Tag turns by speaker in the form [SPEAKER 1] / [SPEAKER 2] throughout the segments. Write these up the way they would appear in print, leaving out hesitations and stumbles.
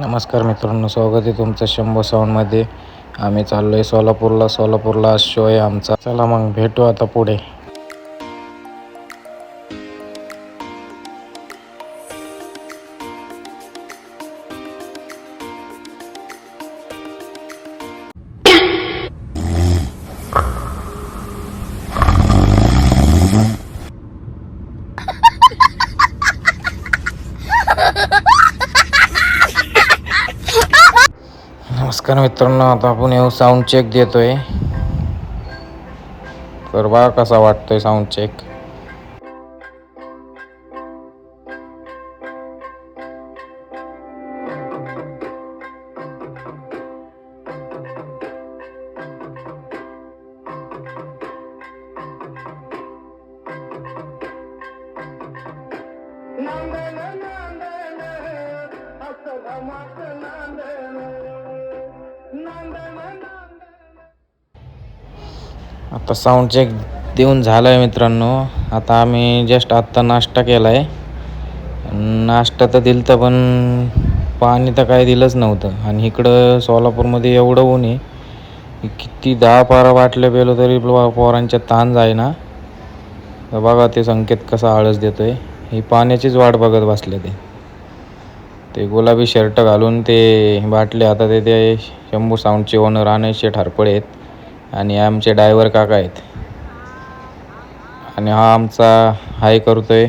[SPEAKER 1] नमस्कार मित्रांनो, स्वागत आहे तुमचं शंभू साऊंडमध्ये. आम्ही चाललो आहे सोलापूरला शो आहे आमचा. चला मग भेटू आता पुढे. नमस्कार मित्रांनो, आता आपण येऊ साऊंड चेक देतोय. तर बघा कसा वाटतोय साऊंड चेक. आता साऊंड चेक देऊन झालं आहे मित्रांनो. आता आम्ही जस्ट आत्ता नाश्ता केला आहे. नाश्ता तर दिलं तर पण पाणी तर काय दिलंच नव्हतं. आणि इकडं सोलापूरमध्ये एवढं ऊन आहे, किती 10-12 बाटल्या पेलो तरी पोरांच्या ताण जाईना. तर बघा ते संकेत कसा आळस देतोय. ही पाण्याचीच वाट बघत बसले ते गुलाबी शर्ट घालून ते बाटले. आता ते शंभू साऊंडचे ओनर अनायशे ठारपळे आहेत आणि आमचे ड्रायव्हर काका आहेत. आणि हा आमचा हाय करतोय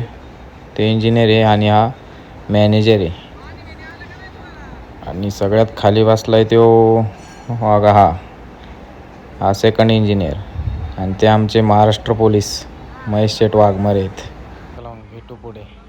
[SPEAKER 1] ते इंजिनियर आहे आणि हा मॅनेजर आहे. आणि सगळ्यात खाली बसलाय तो वागा हा सेकंड इंजिनियर. आणि ते आमचे महाराष्ट्र पोलीस महेश शेठ वाघमारे आहेत. चला भेटू पुढे.